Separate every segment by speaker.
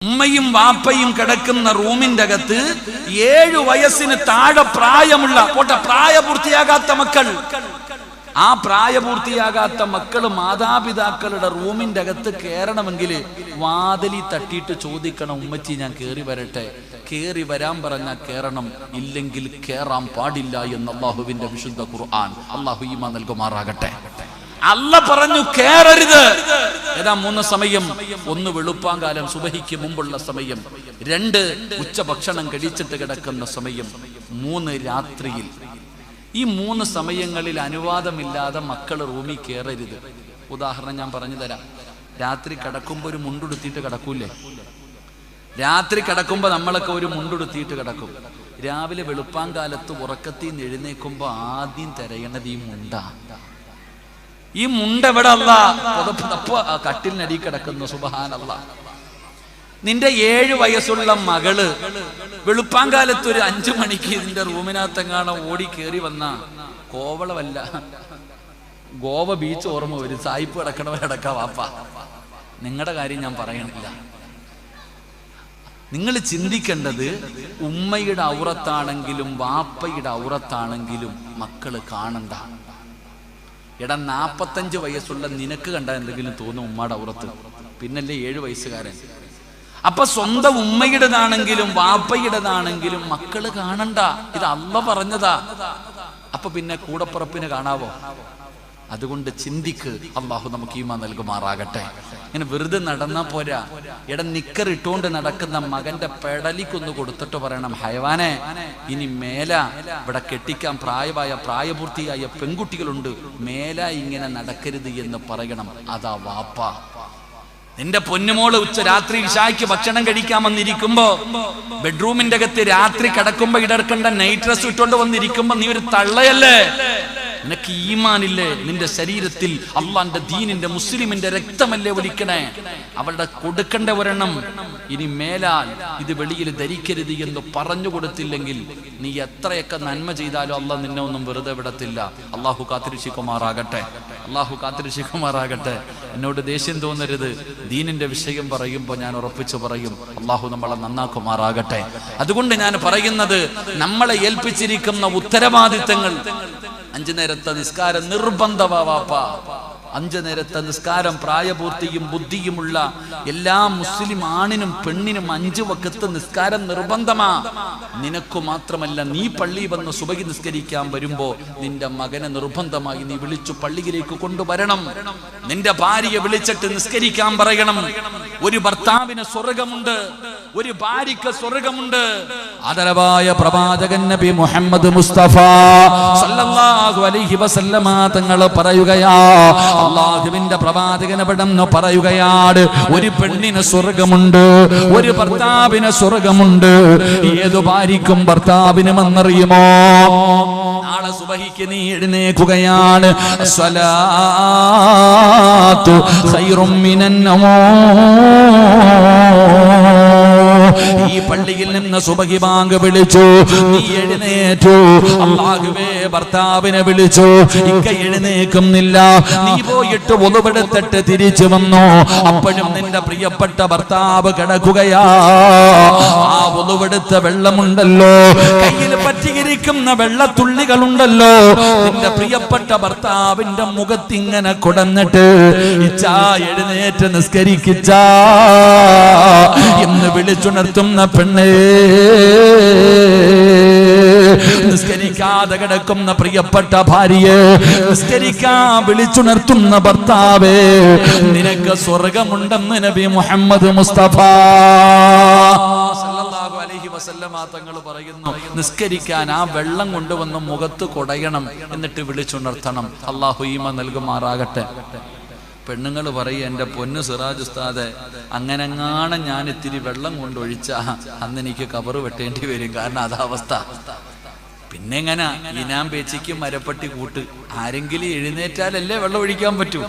Speaker 1: ഉമ്മയും വാപ്പയും കിടക്കുന്ന റൂമിന്റെ അകത്ത് 7 വയസ്സിന് താഴെ പ്രായമുള്ള പ്രായപൂർത്തിയാകാത്ത മക്കൾ, ആ പ്രായപൂർത്തിയാകാത്ത മക്കള് മാതാപിതാക്കളുടെ റൂമിന്റെ അകത്ത് കയറണമെങ്കിൽ വാതിലി തട്ടിയിട്ട് ചോദിക്കണം, ഉമ്മച്ചി ഞാൻ കയറി വരട്ടെ? കയറി വരാൻ പറഞ്ഞാൽ കയറണം, ഇല്ലെങ്കിൽ കയറാൻ പാടില്ല എന്ന് അള്ളാഹുവിന്റെ വിശുദ്ധ ഖുർആൻ. അള്ളാഹു ഈമാൻ നൽകുമാറാകട്ടെ. അല്ല പറഞ്ഞു കയറരുത്. ഏതാ 3 സമയം? 1 വെളുപ്പാങ്കാലം സുബഹിക്ക് മുമ്പുള്ള സമയം, 2 ഉച്ചഭക്ഷണം കഴിച്ചിട്ട് കിടക്കുന്ന സമയം, 3 രാത്രിയിൽ. ഈ 3 സമയങ്ങളിൽ അനുവാദമില്ലാതെ മക്കൾ റൂമിൽ കയറരുത്. ഉദാഹരണം ഞാൻ പറഞ്ഞു തരാം. രാത്രി കിടക്കുമ്പോൾ ഒരു മുണ്ടുടുത്തിയിട്ട് കിടക്കൂലേ? രാത്രി കിടക്കുമ്പോൾ നമ്മളൊക്കെ ഒരു മുണ്ടുടുത്തിയിട്ട് കിടക്കും. രാവിലെ വെളുപ്പാങ്കാലത്ത് ഉറക്കത്തിൽ നിന്ന് എഴുന്നേക്കുമ്പോൾ ആദ്യം തിരയണത് ഈ മുണ്ട. ഈ മുണ്ട എവിടെ? അല്ല കട്ടിലിനടി കിടക്കുന്നു. സുബ്ഹാനല്ലാഹ്. നിന്റെ 7 വയസ്സുള്ള മകള് വെളുപ്പാങ്കാലത്ത് ഒരു 5 മണിക്ക് നിന്റെ റൂമിനകത്തെങ്ങാണോ ഓടി കയറി വന്ന കോവളമല്ല, ഗോവ ബീച്ച് ഓർമ്മ വരും. സായിപ്പ് കിടക്കണവരടക്ക വാപ്പ. നിങ്ങളുടെ കാര്യം ഞാൻ പറയണില്ല. നിങ്ങൾ ചിന്തിക്കേണ്ടത്, ഉമ്മയുടെ ഔറത്താണെങ്കിലും വാപ്പയുടെ ഔറത്താണെങ്കിലും മക്കള് കാണണ്ട. 45 വയസ്സുള്ള നിനക്ക് കണ്ട എന്തെങ്കിലും തോന്നും ഉമ്മയുടെ ഔറത്ത്? പിന്നല്ലേ 7 വയസ്സുകാരൻ. അപ്പൊ സ്വന്തം ഉമ്മയുടേതാണെങ്കിലും വാപ്പയുടേതാണെങ്കിലും മക്കള് കാണണ്ട. ഇത് അള്ള പറഞ്ഞതാ. അപ്പൊ പിന്നെ കൂടപ്പുറപ്പിന് കാണാവോ? അതുകൊണ്ട് ചിന്തിക്ക്. അള്ളാഹു നമുക്ക് ഈമാൻ നൽകുമാറാകട്ടെ. ഇങ്ങനെ വെറുതെ നടന്നാ പോരാ. നിക്കർ ഇട്ടുകൊണ്ട് നടക്കുന്ന മകന്റെ പെടലിക്കൊന്ന് കൊടുത്തിട്ട് പറയണം, ഹയവാനെ, ഇനി മേല ഇവിടെ കെട്ടിക്കാൻ പ്രായപൂർത്തിയായ പെൺകുട്ടികളുണ്ട്, മേല ഇങ്ങനെ നടക്കരുത് എന്ന് പറയണം. അതാ വാപ്പ. നിന്റെ പൊന്നുമോള് രാത്രി ഇശായ്ക്ക് ഭക്ഷണം കഴിക്കാൻ വന്നിരിക്കുമ്പോ ബെഡ്റൂമിന്റെ അകത്ത് രാത്രി കിടക്കുമ്പോ ഇടർക്കേണ്ട നൈറ്റ് ഡ്രസ് ഇട്ടുകൊണ്ട് വന്നിരിക്കുമ്പോ നീ ഒരു തള്ളയല്ലേ? നിനക്ക് ഈമാനില്ലേ? നിന്റെ ശരീരത്തിൽ അള്ളാന്റെ ദീനിന്റെ മുസ്ലിമിന്റെ രക്തമല്ലേ ഒലിക്കണേ? അവളുടെ കൊടുക്കേണ്ട ഒരെണ്ണം ഇനി മേലാൽ ഇത് വെളിയിൽ ധരിക്കരുത് എന്ന് പറഞ്ഞു കൊടുത്തില്ലെങ്കിൽ നീ എത്രയൊക്കെ നന്മ ചെയ്താലും അള്ളാഹ് നിന്നെ ഒന്നും വെറുതെ വിടത്തില്ല. അള്ളാഹു കാത്തിരക്ഷിക്കുമാറാകട്ടെ. അള്ളാഹു കാത്തിരക്ഷിക്കുമാറാകട്ടെ. എന്നോട് ദേഷ്യം തോന്നരുത്. ദീനിന്റെ വിഷയം പറയുമ്പോൾ ഞാൻ ഉറപ്പിച്ചു പറയും, അള്ളാഹു നമ്മളെ നന്നാക്കുമാറാകട്ടെ. അതുകൊണ്ട് ഞാൻ പറയുന്നത്, നമ്മളെ ഏൽപ്പിച്ചിരിക്കുന്ന ഉത്തരവാദിത്തങ്ങൾ, 5 നേരത്തെ നിസ്കാരം നിർബന്ധവാപ്പാ. 5 നേരത്തെ നിസ്കാരം പ്രായപൂർത്തിയും ബുദ്ധിയുമുള്ള എല്ലാ മുസ്ലിം ആണിനും പെണ്ണിനും 5 വഖത്ത് നിസ്കാരം നിർബന്ധമാ. നിനക്കു മാത്രമല്ല, നീ പള്ളി വന്ന് സുബഹി നിസ്കരിക്കാൻ വരുമ്പോ നിന്റെ മകനെ നിർബന്ധമായി നീ വിളിച്ചു പള്ളിയിലേക്ക് കൊണ്ടുവരണം. നിന്റെ ഭാര്യയെ വിളിച്ചിട്ട് നിസ്കരിക്കാൻ പറയണം. ഒരു ഭർത്താവിന് സ്വർഗമുണ്ട്, ഒരു ഭാര്യക്ക് സ്വർഗമുണ്ട്. ആദരവായ പ്രവാചകൻ നബി മുഹമ്മദ് മുസ്തഫ സല്ലല്ലാഹു അലൈഹി വസല്ലമ തങ്ങൾ പറയുകയാ, അല്ലാഹുവിന്റെ പ്രവാചകൻ അവിടെന്ന് പറയുകയാണ്, ഒരു പെണ്ണിന് സ്വർഗമുണ്ട്, ഒരു ഭർത്താവിന് സ്വർഗമുണ്ട്. ഏതു ഭാര്യക്കും ഭർത്താവിനും എന്നറിയുമോ? നാളെ സുബഹിക്ക് നീ എഴുന്നേൽക്കുകയാണ്, സ്വലാത്തു ഖൈറും മിനൻ നൗം. ഈ പള്ളിയിൽ നിന്ന് സുബഹി ബാങ്ക് വിളിച്ചു, നീ എഴുന്നേറ്റു. അല്ലാഹുവേ, ഭർത്താവിനെ വിളിച്ചു, ഇക്ക എഴുന്നേക്കുന്നില്ല. നീ പോയിട്ട് ഒളുവെടുത്തിട്ട് തിരിച്ചു വന്നു. അപ്പോഴും നിന്റെ പ്രിയപ്പെട്ട ഭർത്താവ് കിടക്കുകയാ. ആ ഒളുവെടുത്ത വെള്ളമുണ്ടല്ലോ, കയ്യിൽ പറ്റിയിരിക്കുന്ന വെള്ളത്തുള്ളികളുണ്ടല്ലോ, നിന്റെ പ്രിയപ്പെട്ട ഭർത്താവിന്റെ മുഖത്തിങ്ങനെ കുടന്നിട്ട്, ഇച്ചാ എഴുന്നേറ്റ് നിസ്കരിക്കിച്ചാ എന്ന് വിളിച്ചുണർത്തുന്ന പെണ്ണേ, നിസ്കരിക്കാതെ കിടക്കുന്ന പ്രിയപ്പെട്ട ഭാര്യയെ നിസ്കരിക്കാൻ വിളിച്ചുണർത്തുന്ന ഭർത്താവേ, നിനക്ക് സ്വർഗമുണ്ടെന്ന് നബി മുഹമ്മദ് മുസ്തഫ സല്ലല്ലാഹു അലൈഹി വസല്ലമ തങ്ങൾ പറയുന്നു. നിസ്കരിക്കാൻ ആ വെള്ളം കൊണ്ടുവന്ന് മുഖത്ത് കൊടയണം, എന്നിട്ട് വിളിച്ചുണർത്തണം. അല്ലാഹു ഈമാൻ നൽകുമാറാകട്ടെ. പെണ്ണുങ്ങൾ പറയും, എൻ്റെ പൊന്നു സിറാജ് ഉസ്താദെ, അങ്ങനെങ്ങാണ് ഞാൻ ഇത്തിരി വെള്ളം കൊണ്ടൊഴിച്ച അന്ന് എനിക്ക് കബറ് വെട്ടേണ്ടി വരും. കാരണം അതാവസ്ഥ. പിന്നെ എങ്ങനെ ഇനാം പേച്ചിക്ക് മരപ്പട്ടി കൂട്ട്? ആരെങ്കിലും എഴുന്നേറ്റാലല്ലേ വെള്ളം ഒഴിക്കാൻ പറ്റൂ.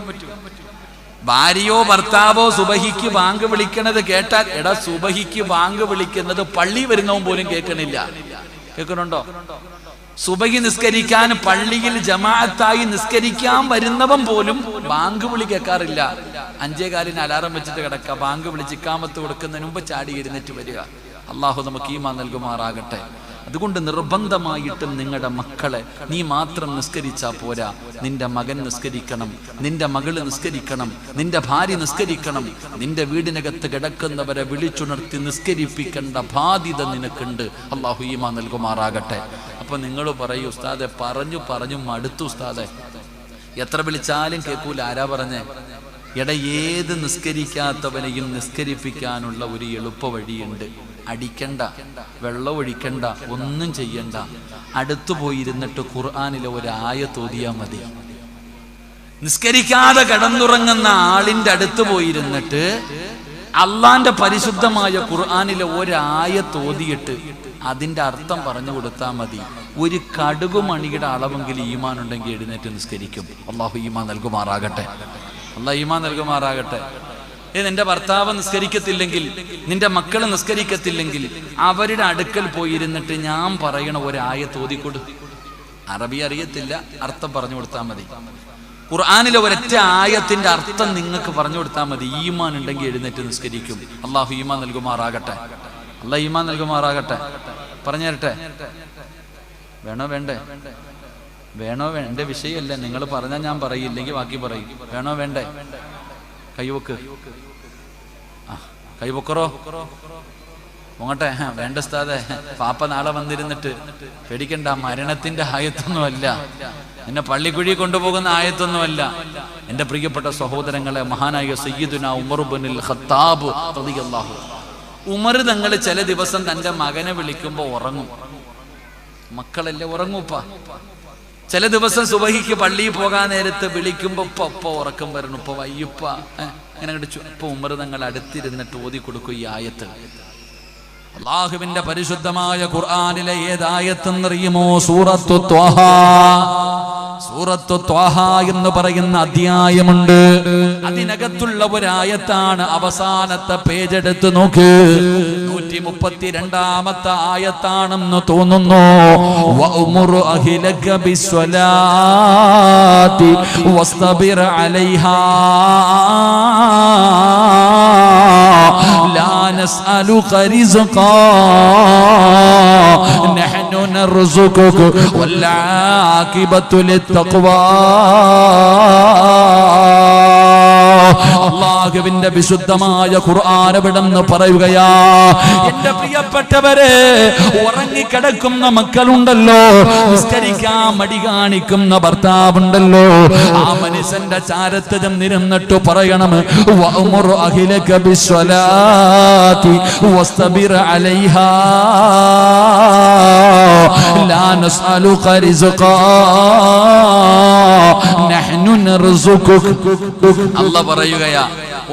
Speaker 1: ഭാര്യയോ ഭർത്താവോ സുബഹിക്ക് ബാങ്ക് വിളിക്കണത് കേട്ടാൽ, എടാ സുബഹിക്ക് ബാങ്ക് വിളിക്കുന്നത് പള്ളി വരുന്നവൻ പോലും കേൾക്കണില്ല. കേൾക്കണുണ്ടോ? സുബഹി നിസ്കരിക്കാൻ പള്ളിയിൽ ജമാഅത്തായി നിസ്കരിക്കാൻ വരുന്നവൻ പോലും ബാങ്ക് വിളി കേൾക്കാറില്ല. 5:15 അലാറം വെച്ചിട്ട് കിടക്കുക, ബാങ്ക് വിളിച്ച് ഇഖാമത്ത് കൊടുക്കുന്നതിന് മുമ്പ് ചാടി എഴുന്നേറ്റ് വരിക. അള്ളാഹു നമുക്ക് ഈമാൻ നൽകുമാറാകട്ടെ. അതുകൊണ്ട് നിർബന്ധമായിട്ടും നിങ്ങളുടെ മക്കളെ നീ മാത്രം നിസ്കരിച്ചാൽ പോരാ, നിന്റെ മകൻ നിസ്കരിക്കണം, നിന്റെ മകള് നിസ്കരിക്കണം, നിന്റെ ഭാര്യ നിസ്കരിക്കണം. നിന്റെ വീടിനകത്ത് കിടക്കുന്നവരെ വിളിച്ചുണർത്തി നിസ്കരിപ്പിക്കേണ്ട ബാധ്യത നിനക്കുണ്ട്. അള്ളാഹു ഈമാൻ നൽകുമാറാകട്ടെ. അപ്പൊ നിങ്ങൾ പറയൂ ഉസ്താദെ, പറഞ്ഞു മടുത്തു ഉസ്താദെ, എത്ര വിളിച്ചാലും കേൾക്കൂല. ആരാ പറഞ്ഞേ? ഏത് നിസ്കരിക്കാത്തവനെയും നിസ്കരിപ്പിക്കാനുള്ള ഒരു എളുപ്പ വഴിയുണ്ട്. അടിക്കണ്ട, വെള്ളം ഒഴിക്കണ്ട, ഒന്നും ചെയ്യണ്ട. അടുത്തു പോയിരുന്നിട്ട് ഖുർആനിലെ ഒരു ആയത്ത് ഓതിയാ മതി. നിസ്കരിക്കാതെ കിടന്നുറങ്ങുന്ന ആളിന്റെ അടുത്ത് പോയിരുന്നിട്ട് അള്ളാന്റെ പരിശുദ്ധമായ ഖുർആനിലെ ഒരായത്ത് ഓതിയിട്ട് അതിന്റെ അർത്ഥം പറഞ്ഞു കൊടുത്താൽ മതി. ഒരു കടുകുമണിയുടെ അളവെങ്കിലും ഈമാൻ ഉണ്ടെങ്കിൽ എഴുന്നേറ്റ് നിസ്കരിക്കും. അള്ളാഹു ഈമാൻ നൽകുമാറാകട്ടെ. അള്ളാഹു ഈമാൻ നൽകുമാറാകട്ടെ. നിന്റെ ഭർത്താവ് നിസ്കരിക്കത്തില്ലെങ്കിൽ, നിന്റെ മക്കൾ നിസ്കരിക്കത്തില്ലെങ്കിൽ അവരുടെ അടുക്കൽ പോയിരുന്നിട്ട് ഞാൻ പറയണ ഒരായത്ത് ഓതിക്കൊടു. അറബി അറിയത്തില്ല, അർത്ഥം പറഞ്ഞു കൊടുത്താൽ മതി. ഖുർആനിലെ ഒരൊറ്റ ആയത്തിന്റെ അർത്ഥം നിങ്ങൾക്ക് പറഞ്ഞു കൊടുത്താൽ മതി. ഈമാൻ ഉണ്ടെങ്കിൽ എഴുന്നേറ്റ് നിസ്കരിക്കും. അള്ളാഹു ഈമാൻ നൽകുമാറാകട്ടെ. അള്ളാഹു ഈമാൻ നൽകുമാറാകട്ടെ. പറഞ്ഞു തരട്ടെ? വേണോ വേണ്ടേ? വേണോ വേണ്ട വിഷയമല്ല. നിങ്ങൾ പറഞ്ഞാൽ ഞാൻ പറയില്ലെങ്കിൽ ബാക്കി പറയും. വേണോ വേണ്ടേ? കൈവക്ക്. കൈവക്കറോ പോങ്ങട്ടെ. വേണ്ട ഉസ്താദേ, പാപ്പ നാളെ വന്നിരുന്നിട്ട് പേടിക്കണ്ട, മരണത്തിന്റെ ആയത്തൊന്നുമല്ല, എന്നെ പള്ളിക്കുഴി കൊണ്ടുപോകുന്ന ആയത്തൊന്നുമല്ല. എന്റെ പ്രിയപ്പെട്ട സഹോദരങ്ങളെ, മഹാനായ സയ്യിദുനാ ഉമർ ഇബ്നുൽ ഖത്താബ് റളിയല്ലാഹു, ഉമർ തങ്ങൾ ചില ദിവസം തന്റെ മകനെ വിളിക്കുമ്പോൾ ഉറങ്ങും. മക്കളല്ലേ ഉറങ്ങൂപ്പ. ചില ദിവസം സുബഹിക്ക് പള്ളിയിൽ പോകാൻ നേരത്ത് വിളിക്കുമ്പോ ഇപ്പൊ ഉറക്കം വരണം, ഇപ്പൊ വയ്യപ്പ അങ്ങനെ കടിച്ചു. ഇപ്പൊ ഉമർ തങ്ങൾ അടുത്തിരുന്നിട്ട് ഓതി കൊടുക്കും ഈ ആയത്ത്. അല്ലാഹുവിന്റെ പരിശുദ്ധമായ ഖുർആനിലെ ഏതായത്തെന്നറിയുമോ? സൂറത്തു ത്വാഹ. സൂറത്തു ത്വാഹ എന്ന് പറയുന്ന അധ്യായമുണ്ട്. അതിനകത്തുള്ള ഒരായത്താണ്. അവസാനത്തെ പേജ് എടുത്ത് നോക്ക്. 132ാമത്തെ ആയത്താണെന്ന് തോന്നുന്നു. വഅ്മുറു അഹ്ലക ബിസ്സലാത്തി വസ്തബിർ അലൈഹാ ലാ നസ്അലുക റിസ്ഖാ നഹ്നു നർസുകുക വൽ ആഖിബത്തു ലിത്തഖ്വാ. അല്ലാഹുവിന്റെ വിശുദ്ധമായ ഖുർആൻ എവിടെന്ന് പറയുകയാ, എന്റെ പ്രിയപ്പെട്ടവരെ, ഉറങ്ങിക്കിടക്കുന്ന മക്കളുണ്ടല്ലോ, നിസ്കരിക്കാൻ മടി കാണിക്കുന്ന ഭർത്താവുണ്ടല്ലോ, ആ മനുഷ്യന്റെ ചാരത്ത് ചെന്നിരുന്നിട്ട് പറയണം, വഅ്മുർ അഹ്ലക ബിസ്സലാത്തി വസ്തബിർ അലൈഹാ ലാ നസ്അലുക റിസ്ഖാ നഹ്നു നർസുകുക. അല്ലാഹ് പറയുകയാ,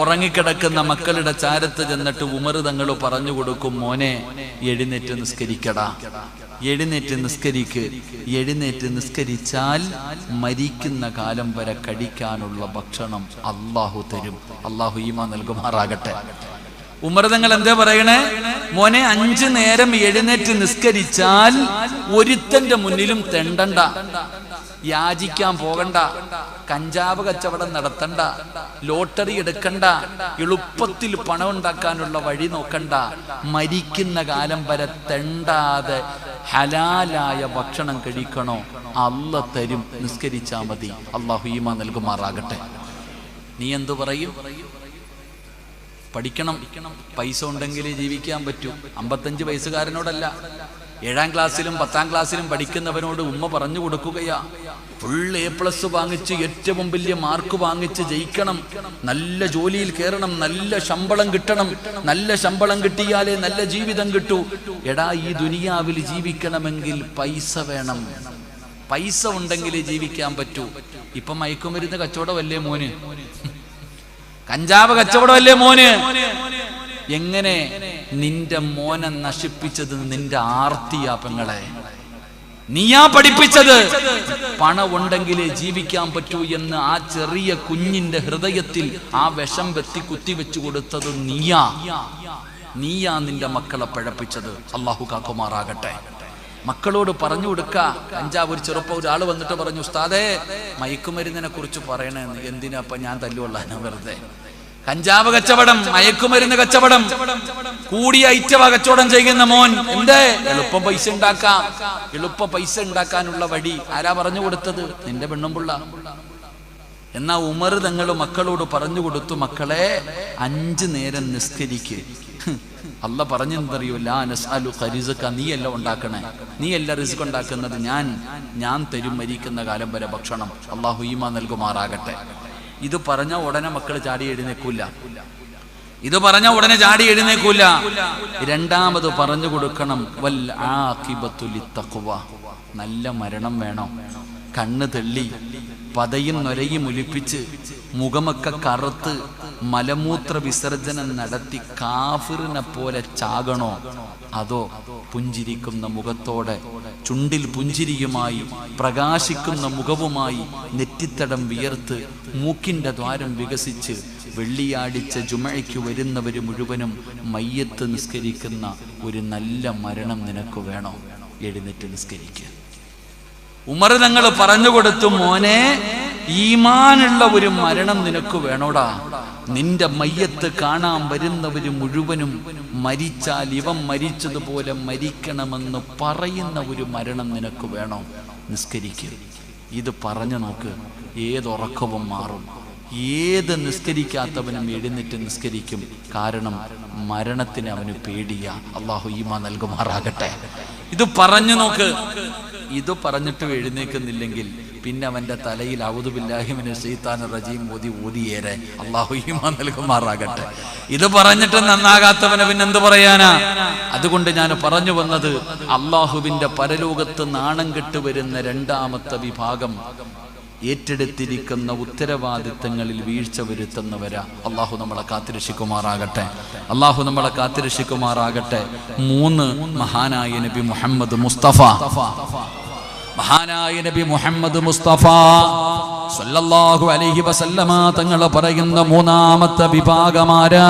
Speaker 1: ഉറങ്ങിക്കിടക്കുന്ന മക്കളുടെ ചാരത്ത് ചെന്നിട്ട് ഉമർ തങ്ങൾ പറഞ്ഞു കൊടുക്കും, മോനെ എഴുന്നേറ്റ് നിസ്കരിക്കടാ, എഴുന്നേറ്റ് നിസ്കരിക്ക്. എഴുന്നേറ്റ് നിസ്കരിച്ചാൽ മരിക്കുന്ന കാലം വരെ കഴിക്കാനുള്ള ഭക്ഷണം അള്ളാഹു തരും. അള്ളാഹു ഈമാൻ നൽകുമാറാകട്ടെ. ഉമർ തങ്ങൾ എന്താ പറയണേ? മോനെ, 5 നേരം എഴുന്നേറ്റ് നിസ്കരിച്ചാൽ ഒരുത്തന്റെ മുന്നിലും തെണ്ടണ്ട, യാചിക്കാൻ പോകണ്ട, കഞ്ചാവ് കച്ചവടം നടത്തണ്ട, ലോട്ടറി എടുക്കണ്ട, എളുപ്പത്തിൽ പണം ഉണ്ടാക്കാനുള്ള വഴി നോക്കണ്ട, മരിക്കുന്ന കാലം വരെ തെണ്ടാതെ ഹലാലായ ഭക്ഷണം കഴിക്കണോ, അല്ലാഹ് തരും, നിസ്കരിച്ചാ മതി. അല്ലാഹു ഈമാൻ നൽകുമാറാകട്ടെ. നീ എന്തു പറയും? പഠിക്കണം, പൈസ ഉണ്ടെങ്കിലേ ജീവിക്കാൻ പറ്റൂ. 55 വയസ്സുകാരനോടല്ല, 7ാം ക്ലാസ്സിലും 10ാം ക്ലാസ്സിലും പഠിക്കുന്നവനോട് ഉമ്മ പറഞ്ഞു കൊടുക്കുകയാ, ഫുൾ A+ വാങ്ങിച്ച് ഏറ്റവും വലിയ മാർക്ക് വാങ്ങിച്ച് ജയിക്കണം, നല്ല ജോലിയിൽ കയറണം, നല്ല ശമ്പളം കിട്ടണം, നല്ല ശമ്പളം കിട്ടിയാലേ നല്ല ജീവിതം കിട്ടൂ. എടാ, ഈ ദുനിയാവിൽ ജീവിക്കണമെങ്കിൽ പൈസ വേണം, പൈസ ഉണ്ടെങ്കിലേ ജീവിക്കാൻ പറ്റൂ. ഇപ്പൊ മയക്കുമരുന്ന് കച്ചവടമല്ലേ മോന്, കഞ്ചാവ് കച്ചവടമല്ലേ മോന്. എങ്ങനെ നിന്റെ മോനെ നശിപ്പിച്ചത് നിന്റെ ആർത്തിയാ പെങ്ങളെ, നീയാ പഠിപ്പിച്ചത്. പണം ഉണ്ടെങ്കിലേ ജീവിക്കാൻ പറ്റൂ എന്ന് ആ ചെറിയ കുഞ്ഞിന്റെ ഹൃദയത്തിൽ ആ വിഷം വെത്തി കുത്തിവെച്ചു കൊടുത്തത് നീയാ. നിന്റെ മക്കളെ പഴപ്പിച്ചത്. അള്ളാഹു കാക്കുമാറാകട്ടെ. മക്കളോട് പറഞ്ഞു കൊടുക്ക. കഞ്ചാവ് ഒരു ഒരാൾ വന്നിട്ട് പറഞ്ഞു, ഉസ്താദേ മയക്കുമരുന്നിനെ കുറിച്ച് പറയണെന്ന്. എന്തിനാ? അപ്പൊ ഞാൻ തല്ലുകൊള്ളാനാ വെറുതെ. കഞ്ചാവ് കച്ചവടം, മയക്കുമരുന്ന് കച്ചവടം, കൂടിയ ഐറ്റവ കച്ചവടം ചെയ്യുന്ന മോൻ. എന്തേ? എളുപ്പം പൈസ ഉണ്ടാക്കാം. എളുപ്പ പൈസ ഉണ്ടാക്കാനുള്ള വഴി ആരാ പറഞ്ഞു കൊടുത്തത്? നിന്റെ പെണ്ണുമ്പുള്ള. എന്നാ ഉമർ തങ്ങൾ മക്കളോട് പറഞ്ഞു കൊടുത്തു, മക്കളെ 5 നേരം നിസ്കരിക്ക്. അല്ല പറഞ്ഞെന്തറിയോ? ലാ നസ്അലു ഖരിസക, നീയല്ല ഉണ്ടാക്കണേ, നീയല്ല റിസ്ക് ഉണ്ടാക്കുന്നത്, ഞാൻ തരും മരിക്കുന്ന കാലം വരെ ഭക്ഷണം. അള്ളാഹു ഈമാൻ നൽകുമാറാകട്ടെ. ഇത് പറഞ്ഞ ഉടനെ മക്കൾ ചാടി എഴുന്നേക്കൂല. ഇത് പറഞ്ഞ ഉടനെ ചാടി എഴുന്നേക്കൂല. രണ്ടാമത് പറഞ്ഞു കൊടുക്കണം, വൽ ആഖിബത്തു ലിത്തഖ്വ, നല്ല മരണം വേണം. കണ്ണ് തെള്ളി പതയും നൊരയും ഒലിപ്പിച്ച് മുഖമൊക്കെ കറുത്ത് മലമൂത്ര വിസർജനം നടത്തി കാഫിറിനെ പോലെ ചാകണോ, അതോ പുഞ്ചിരിക്കുന്ന മുഖത്തോടെ ചുണ്ടിൽ പുഞ്ചിരിയുമായി പ്രകാശിക്കുന്ന മുഖവുമായി നെറ്റിത്തടം വിയർത്ത് മൂക്കിന്റെ ദ്വാരം വികസിച്ച് വെള്ളിയാഴ്ച ജുമഅയ്ക്ക് വരുന്നവര് മുഴുവനും മയ്യത്ത് നിസ്കരിക്കുന്ന ഒരു നല്ല മരണം നിനക്ക് വേണോ? എഴുന്നേറ്റ് നിസ്കരിക്കുക. ഉമർ തങ്ങൾ പറഞ്ഞു കൊടുത്തു, മോനെ, ഈമാനുള്ള ഒരു മരണം നിനക്ക് വേണോടാ. നിന്റെ മയ്യത്ത് കാണാൻ വരുന്നവര് മുഴുവനും മരിച്ചാൽ ഇവൻ മരിച്ചതുപോലെ മരിക്കണമെന്ന് പറയുന്ന ഒരു മരണം നിനക്ക് വേണോ? നിസ്കരിക്കുക. ഇത് പറഞ്ഞു നോക്ക്, ഏതുറക്കവും മാറും. ഏത് നിസ്കരിക്കാത്തവനും എഴുന്നേറ്റ് നിസ്കരിക്കും. കാരണം മരണത്തിന് അവന് പേടിയാ. അള്ളാഹു ഈമാൻ നൽകുമാറാകട്ടെ. ഇത് പറഞ്ഞു നോക്ക്. ഇത് പറഞ്ഞിട്ട് എഴുന്നേക്കുന്നില്ലെങ്കിൽ പിന്നെ അവന്റെ തലയിൽ അഊദു ബില്ലാഹി മിനശ് ശൈത്താനിർ റജീം ഓതിയേറെ. അല്ലാഹു ഈമാൻ നൽകുമാറാകട്ടെ. ഇത് പറഞ്ഞിട്ട് നന്നാകാത്തവനെ പിന്നെ എന്ത് പറയാനാ? അതുകൊണ്ട് ഞാൻ പറഞ്ഞു വന്നത്, അള്ളാഹുവിന്റെ പരലോകത്ത് നാണം കെട്ട് വരുന്ന രണ്ടാമത്തെ വിഭാഗം ഏറ്റെടുത്തിരിക്കുന്ന ഉത്തരവാദിത്തങ്ങളിൽ വീഴ്ച വരുത്തുന്നവരാ. അള്ളാഹു നമ്മളെ കാത്തിരക്ഷിക്കുമാറാകട്ടെ. അള്ളാഹു നമ്മളെ കാത്തിരക്ഷിക്കുമാറാകട്ടെ. 3 മഹാനായ നബി മുഹമ്മദ് മുസ്തഫ, മഹാനായ നബി മുഹമ്മദ് മുസ്തഫ സല്ലല്ലാഹു അലൈഹി വസല്ലമ തങ്ങൾ പറയുന്ന 3ാമത്തെ വിഭാഗമാരാ?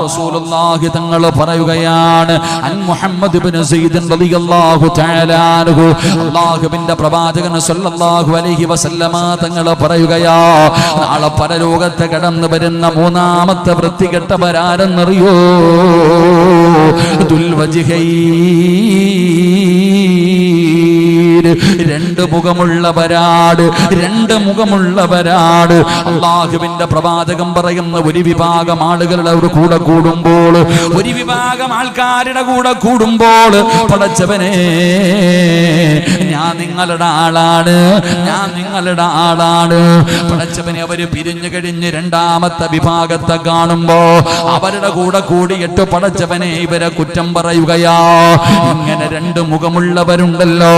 Speaker 1: റസൂലുള്ളാഹി തങ്ങൾ പറയുകയാണ്, അൻ മുഹമ്മദ് ഇബ്നു സയ്യിദ് റളിയല്ലാഹു തആല അൻഹു, അല്ലാഹുവിന്റെ പ്രവാചകൻ സല്ലല്ലാഹു അലൈഹി വസല്ലമ തങ്ങൾ പറയുകയാ, നാളെ പരലോകത്ത് കടന്നു വരുന്ന 3ാമത്തെ വൃത്തികെട്ടവരാരെന്നറിയോ? ദുൽ വജ്ഹൈ, 2 മുഖമുള്ളവരാട്. 2 മുഖമുള്ളവരാട്. അള്ളാഹുവിന്റെ പ്രവാചകം പറയുന്ന ഒരു വിഭാഗം ആളുകളുടെ കൂടെ കൂടുമ്പോൾ, ഒരു വിഭാഗം ആൾക്കാരുടെ കൂടെ കൂടുമ്പോൾ, പടച്ചവനെ, ഞാൻ നിങ്ങളുടെ ആളാണ്, ഞാൻ നിങ്ങളുടെ ആളാണ്. പടച്ചവനെ, അവര് പിരിഞ്ഞു കഴിഞ്ഞ് 2ാമത്തെ വിഭാഗത്തെ കാണുമ്പോ അവരുടെ കൂടെ കൂടിയിട്ട് പടച്ചവനെ ഇവരെ കുറ്റം പറയുകയാ. ഇങ്ങനെ 2 മുഖമുള്ളവരുണ്ടല്ലോ,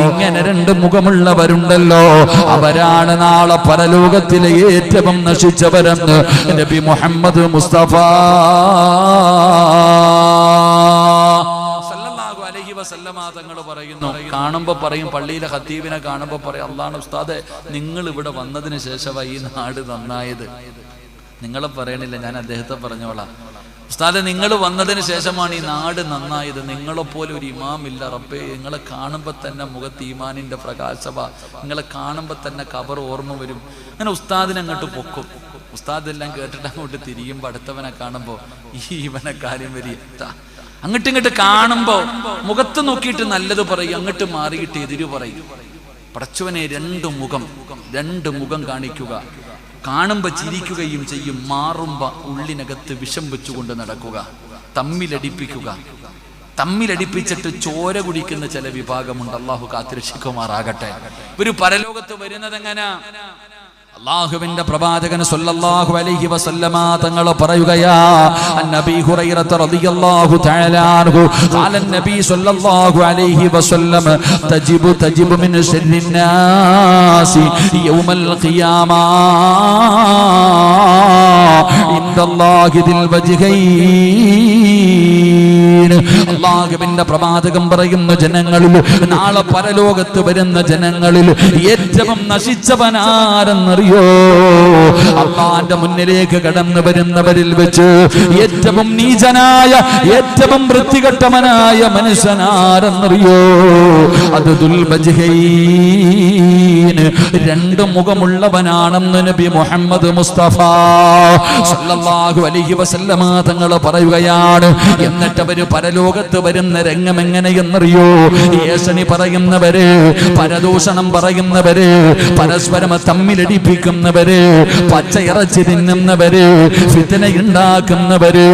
Speaker 1: ഇങ്ങനെ 2 മുഖമുള്ളവരുണ്ടല്ലോ, അവരാണ് നാളെ പരലോകത്തിലെ ഏറ്റവും നശിച്ചവരെന്ന് നബി മുഹമ്മദ് മുസ്തഫ സല്ലല്ലാഹു അലൈഹി വസല്ലമ തങ്ങൾ പറയുന്നു. കാണുമ്പോ പറയും, പള്ളിയിലെ ഖതീബിനെ കാണുമ്പോ പറയും, അല്ലാഹു ഉസ്താദെ, നിങ്ങൾ ഇവിടെ വന്നതിന് ശേഷമാണ് ഈ നാട് നന്നായത്. നിങ്ങളെ പറയണില്ല, ഞാൻ അദ്ദേഹത്തെ പറഞ്ഞോളാം. ഉസ്താദെ, നിങ്ങൾ വന്നതിന് ശേഷമാണ് ഈ നാട് നന്നായത്. നിങ്ങളെപ്പോലെ ഒരു ഇമാമില്ല റബ്ബേ. നിങ്ങളെ കാണുമ്പോൾ തന്നെ മുഖത്ത് ഈമാനിന്റെ പ്രകാശവ. നിങ്ങളെ കാണുമ്പോൾ തന്നെ ഖബർ ഓർമ്മ വരും. അങ്ങനെ ഉസ്താദിനെ അങ്ങോട്ട് പൊക്കും. ഉസ്താദ് എല്ലാം കേട്ടിട്ട് അങ്ങോട്ട് തിരിയുമ്പോൾ അടുത്തവനെ കാണുമ്പോൾ ഇവനെ കാര്യം വരിക. അങ്ങോട്ടും ഇങ്ങോട്ട് കാണുമ്പോൾ മുഖത്ത് നോക്കിയിട്ട് നല്ലത് പറയും, അങ്ങോട്ട് മാറിയിട്ട് എതിര് പറയും. പടച്ചവനെ, 2 മുഖം കാണിക്കുക. കാണുമ്പോ ചിരിക്കുകയും ചെയ്യും, മാറുമ്പോ ഉള്ളിനകത്ത് വിഷം വെച്ചുകൊണ്ട് നടക്കുക. തമ്മിലടിപ്പിച്ചിട്ട് ചോര കുടിക്കുന്ന ചില വിഭാഗമുണ്ട്. അള്ളാഹു കാത്തിരക്ഷിക്കുമാറാകട്ടെ. ഒരു പരലോകത്ത് വരുന്നത് എങ്ങനെ? അല്ലാഹുവിന്റെ പ്രവാചകൻ സല്ലല്ലാഹു അലൈഹി വസല്ലമ തങ്ങൾ പറയുകയാ, നബി ഹുറൈറ റളിയല്ലാഹു തആല അൻഹു ഖാല നബി സല്ലല്ലാഹു അലൈഹി വസല്ലം, തജിബു മിൻ ശർരിൻ നാസി യൗമൽ ഖിയാമ ഇൻദല്ലാഹി ദിൽ വജ്ഹൈൻ. അല്ലാഹുവിന്റെ പ്രവാചകൻ പറയുന്ന ജനങ്ങളിൽ, നാളെ പരലോകത്ത് വരുന്ന ജനങ്ങളിൽ ഏറ്റവും നശിച്ചവനാരെന്നറിയോ? അല്ലാഹുവിന്റെ മുന്നിലേക്ക് കടന്നു വരുന്നവരിൽ വെച്ച് ഏറ്റവും നീചനായ, ഏറ്റവും വൃത്തികെട്ടവനായ മനുഷ്യനാരെന്നറിയോ? അത് ദുൽബജ്ഹൈൻ, രണ്ട് മുഖമുള്ളവനാണെന്ന് നബി മുഹമ്മദ് മുസ്തഫ സല്ലല്ലാഹു അലൈഹി വസല്ലമ തങ്ങൾ പറയുകയാണ്. എന്നിട്ട് അവര് പരലോകത്ത് വരുന്ന രംഗം എങ്ങനെയെന്നറിയോ? ഏഷണി പറയുന്നവര്, പരദൂഷണം പറയുന്നവര്, പരസ്പരം തമ്മിലടിപ്പിക്കുന്നവര്, പച്ചയിറച്ചി തിന്നുന്നവര്, ഫിത്നയുണ്ടാക്കുന്നവര്.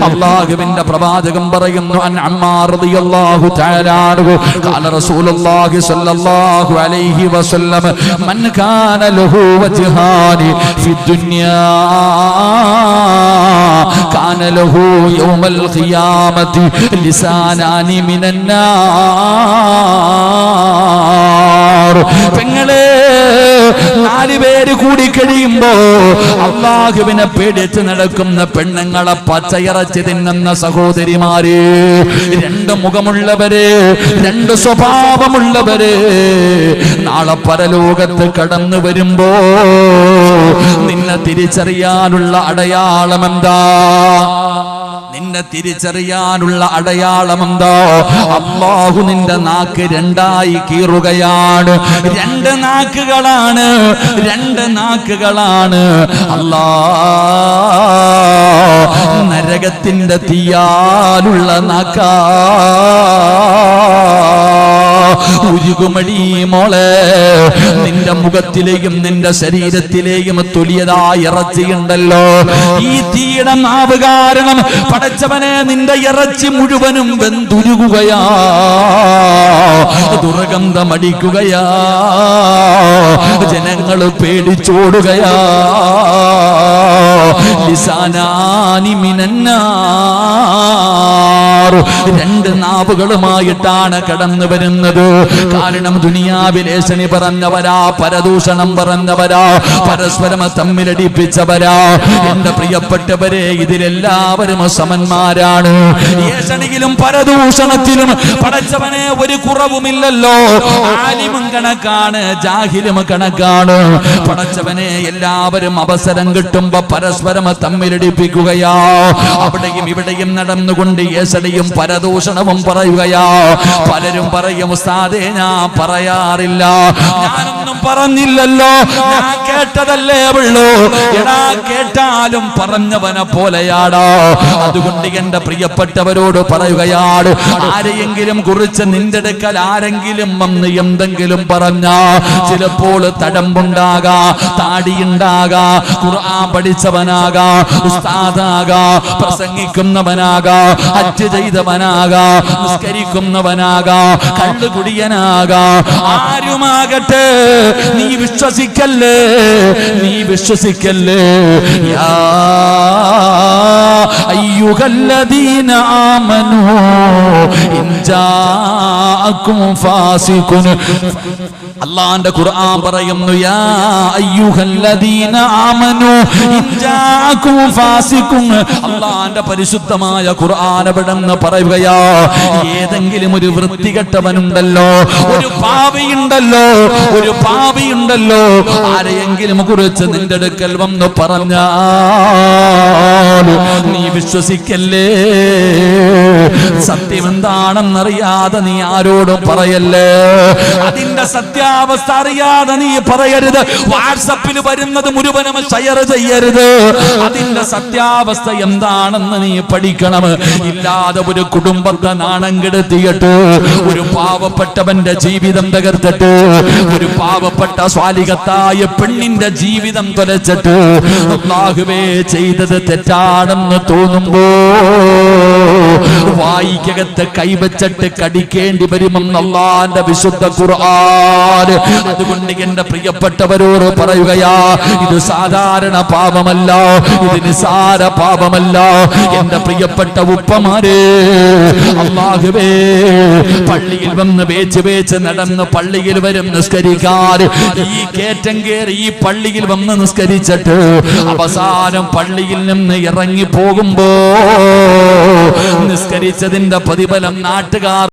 Speaker 1: അല്ലാഹുവിന്റെ പ്രവാചകൻ പറയുന്നു, അൻ അമ്മാർ റളിയല്ലാഹു തആല അൻഹു ഖാല റസൂലുള്ളാഹി സ്വല്ലല്ലാഹു അലൈഹി വസല്ലം മൻ കാന ലഹു വജ്ഹാനി ഫിദ്ദുനിയാ കാന ലഹു യൗമൽ ഖിയാമത്തി ലിസാനാനി മിനന്നാർ. പെങ്ങളെ, നാലുപേര് കൂടി കഴിയുമ്പോ അല്ലാഹുവിനെ പേടിച്ച് നടക്കുന്ന പെണ്ണുങ്ങളെ, പച്ചയിറച്ചി തിന്നുന്ന സഹോദരിമാര്, രണ്ട് മുഖമുള്ളവര്, രണ്ട് സ്വഭാവമുള്ളവര് നാളെ പരലോകത്ത് കടന്നു വരുമ്പോ നിന്നെ തിരിച്ചറിയാനുള്ള അടയാളം എന്താ? നിന്നെ തിരിച്ചറിയാനുള്ള അടയാളം എന്താ? അല്ലാഹു നിന്റെ നാക്ക് രണ്ടായി കീറുകയാണ്. രണ്ട് നാക്കുകളാണ്, രണ്ട് നാക്കുകളാണ്. അല്ലാഹ് നരകത്തിന്റെ തീയാലുള്ള നാക്കാ. ഉരുകുമടി മോളെ, നിന്റെ മുഖത്തിലെയും നിന്റെ ശരീരത്തിലെയും തുല്യതായ ഇറച്ചിയുണ്ടല്ലോ. ഈ തീയുടെ നാവ് കാരണം പടച്ചവനെ നിന്റെ ഇറച്ചി മുഴുവനും വെന്തുരുകുകയാ, ദുർഗന്ധമടിക്കുകയാ, ജനങ്ങൾ പേടിച്ചോടുകയാ. ലിസാനാനി മിനന്നാർ, രണ്ട് നാവുകളുമായിട്ടാണ് കടന്നു വരുന്നത്. കാരണം ദുനിയാവിലേശനി പറഞ്ഞവരാ, പരദൂഷണം പറഞ്ഞവരാ, പരസ്പരം തമ്മിലടിപ്പിച്ചവരാ. എന്റെ പ്രിയപ്പെട്ടവരെ, ഇതിലെല്ലാവരും സമന്മാരാണ്. ഏശണിയിലും പരദൂഷണത്തിലും പടച്ചവനെ ഒരു കുറവുമില്ലല്ലോ. ആലിമും കണക്കാണ്, ജാഹിലും കണക്കാണ്. പടച്ചവനെ എല്ലാവരും അവസരം കിട്ടുമ്പോ പരസ്പരം തമ്മിലടിപ്പിക്കുകയാ. അവിടെയും ഇവിടെയും നടന്നുകൊണ്ട് ഏശടിയും പരദൂഷണവും പറയുകയാ. പലരും പറയും, ഉസ്താദേ ഞാൻ പറയാറില്ല, ഞാനൊന്നും പറഞ്ഞില്ലല്ലോ, ഞാൻ കേട്ടതല്ലേ ഉള്ളൂ. എടാ, കേട്ടാലും പറഞ്ഞവനെ പോലെയാടാ. അതുകൊണ്ട് എന്റെ പ്രിയപ്പെട്ടവരോട് പറയുകയാണ്, ആരെയെങ്കിലും കുറിച്ച് നിന്റെ അടുക്കൽ ആരെങ്കിലും വന്ന് എന്തെങ്കിലും പറഞ്ഞാ, ചിലപ്പോൾ തടമ്പുണ്ടാകാ, താടിയുണ്ടാകാ, ഖുർആൻ പഠിച്ചവനാകാ, ഉസ്താദാകാ, പ്രസംഗിക്കുന്നവനാകാ, ഹജ്ജ് ചെയ്തവനാകാ, നിസ്കരിക്കുന്നവനാകാ, കള്ളുകുടിയനാകാ, ആരുമാകട്ടെ, നീ വിശ്വസിക്കല്ലേ, നീ വിശ്വസിക്കല്ലേ. യാ അയ്യുഹല്ലദീന ആമനൂ ഇൻ ജാഅകും ഫാസിഖുൻ. അല്ലാഹുവിന്റെ ഖുർആൻ പറയുന്നു, യാ അയ്യുഹല്ലദീന ആമനൂ ഇൻ ജാഅകും ഫാസിഖുൻ. അല്ലാഹുവിന്റെ പരിശുദ്ധമായ ഖുർആൻ എവിടെന്ന് പറയുകയാ, ഏതെങ്കിലും ഒരു വൃത്തികെട്ടവനുണ്ടല്ലോ, ഒരു പാപിയുണ്ടല്ലോ, ഒരു പാപിയുണ്ടല്ലോ, ആരെയെങ്കിലും കുറിച്ച് നിന്റെ അടുക്കൽ വന്ന് പറഞ്ഞാൽ നീ വിശ്വസിക്കല്ലേ. സത്യം എന്താണെന്നറിയാതെ നീ ആരോടും പറയല്ലേ. അതിന്റെ സത്യാവസ്ഥ അറിയാതെ നീ പറയരുത്. വാട്സപ്പിൽ വരുന്നത് മുഴുവനും ഷെയർ ചെയ്യരുത്. അതിന്റെ സത്യാവസ്ഥ എന്താണെന്ന് നീ പഠിക്കണം. ഇല്ലാതെ ഒരു കുടുംബത്തെ നാണം കെടുത്തിയിട്ട്, ഒരു പാവപ്പെട്ടവന്റെ ജീവിതം തകർത്തിട്ട്, ഒരു പാവപ്പെട്ട സ്വാലിഹത്തായ പെണ്ണിന്റെ ജീവിതം തുലച്ചിട്ട്, അല്ലാഹുവേ ചെയ്തത് തെറ്റാണെന്ന് തോന്നുമ്പോ വായിക്കകത്ത് കൈവച്ചിട്ട് കടിക്കേണ്ടി വരുമെന്ന് അല്ലാഹുവിന്റെ വിശുദ്ധ ഖുർആൻ. അതുകൊണ്ട് എന്റെ പ്രിയപ്പെട്ടവരോട് പറയുകയാ, ഇത് സാധാരണ പാപമല്ല, ഇത് നിസാര പാപമല്ല. എന്റെ പ്രിയപ്പെട്ട ഉപ്പമാരെ, അല്ലാഹുവേ, പള്ളിയിൽ വന്ന് വേച്ച് നടന്ന് പള്ളിയിൽ വരും നിസ്കരിക്കാൻ, ഈ കേറ്റം കേറി ഈ പള്ളിയിൽ വന്ന് നിസ്കരിച്ചിട്ട് അവസാനം പള്ളിയിൽ നിന്ന് ഇറങ്ങി പോകുമ്പോ നിസ്കരിച്ചതിന്റെ പ്രതിഫലം നാട്ടുകാർ